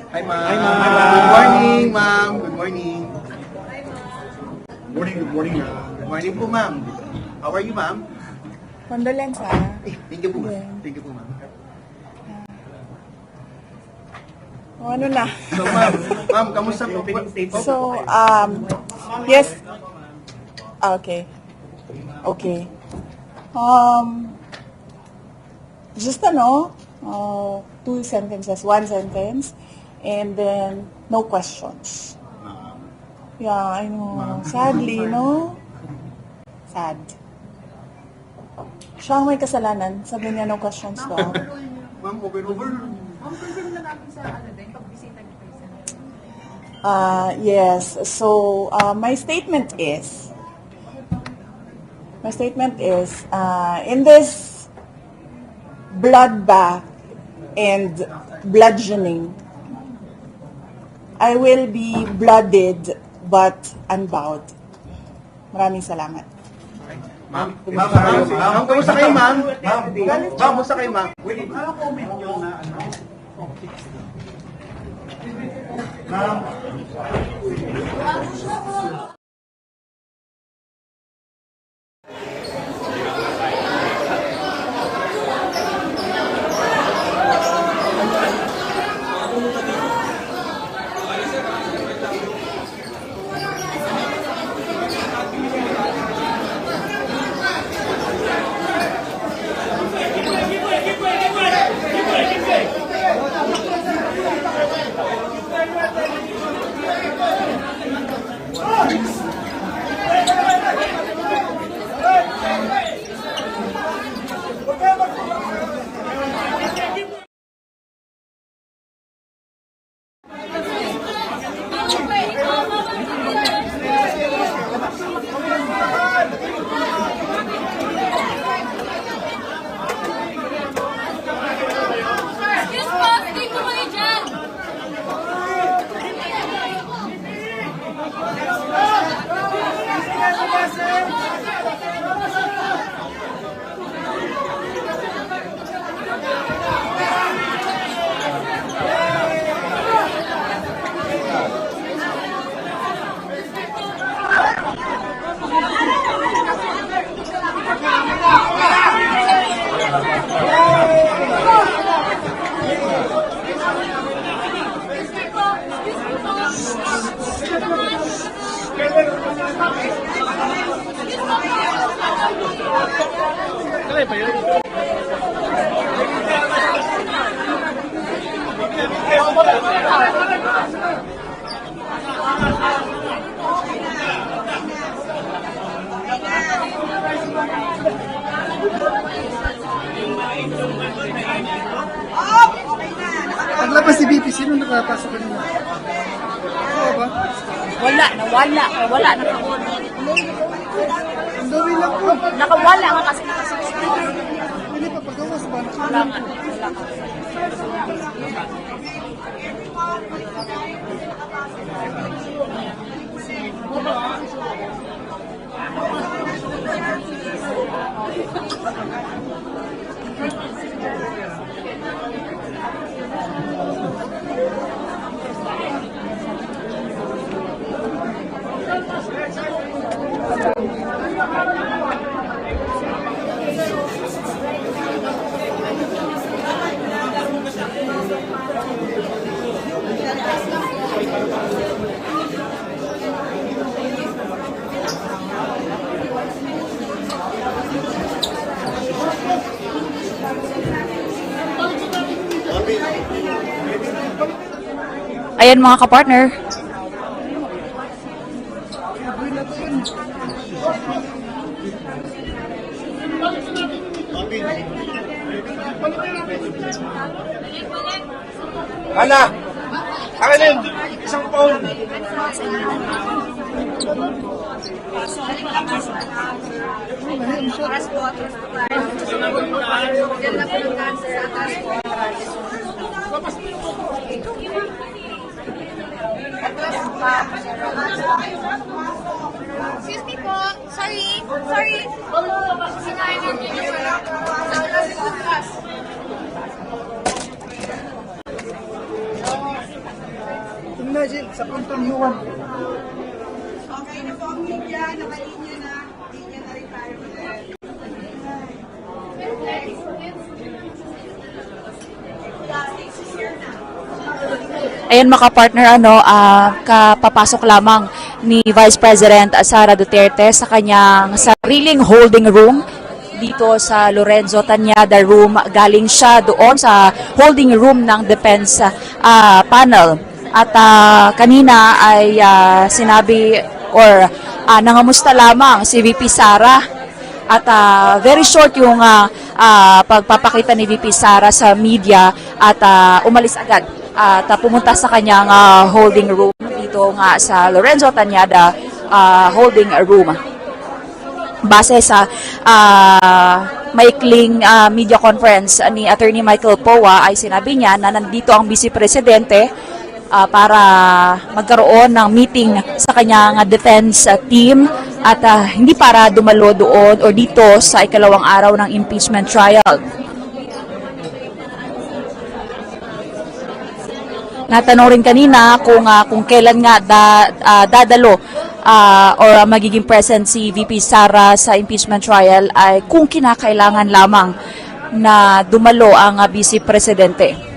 Hi, ma'am. Hi, ma'am. Good morning, ma'am. Good morning. Good morning, Good morning po, ma'am. How are you, ma'am? Condolence, ha? Thank you po, ma'am. Thank you po, ma'am. O, ano na? So, ma'am, kamusta po? So, yes. Okay. Okay. Just two sentences, one sentence, and then no questions. Yeah, I know. Sadly, no? Sad. Siya ang may kasalanan. Sabi niya, no questions daw. Ma'am, over. confirm na namin sa pagbisita niyo kayo sa Yes. So, my statement is, in this bloodbath and bludgeoning, I will be blooded but unbowed. Maraming salamat. Ma'am, kamusta kayo, ma'am? Ma'am, kamusta kayo, ma'am? Ano comment nyo na Paglabas si BP, sino nakapasok ka nila? Oo ba? Wala na ka-on. Ang dami lang po. Nakawala nga kasi nakasubscribe. Hindi pa pagawas ba? Wala ka. Ayan mga kapartner. Hala! Akin na yun! Isang phone! Excuse me po. Sorry. Sinayin niyo Imagine, sa puntong Yuan. Okay na po ang media, nakalinya na. Linya na rin tayo. Ayan mga partner, kapapasok lamang ni Vice President Sara Duterte sa kanyang sariling holding room dito sa Lorenzo Tañada Room. Galing siya doon sa holding room ng Defense Panel. At kanina ay sinabi or nangamusta lamang si VP Sara. At very short yung pagpapakita ni VP Sara sa media at umalis agad. At pumunta sa kanyang holding room dito nga sa Lorenzo Tañada holding room. Base sa maikling media conference ni Attorney Michael Poa ay sinabi niya na nandito ang Vice Presidente para magkaroon ng meeting sa kanyang defense team at hindi para dumalo doon o dito sa ikalawang araw ng impeachment trial. Natanong rin kanina kung kailan nga dadalo or magiging present si VP Sara sa impeachment trial ay kung kinakailangan lamang na dumalo ang Vice Presidente.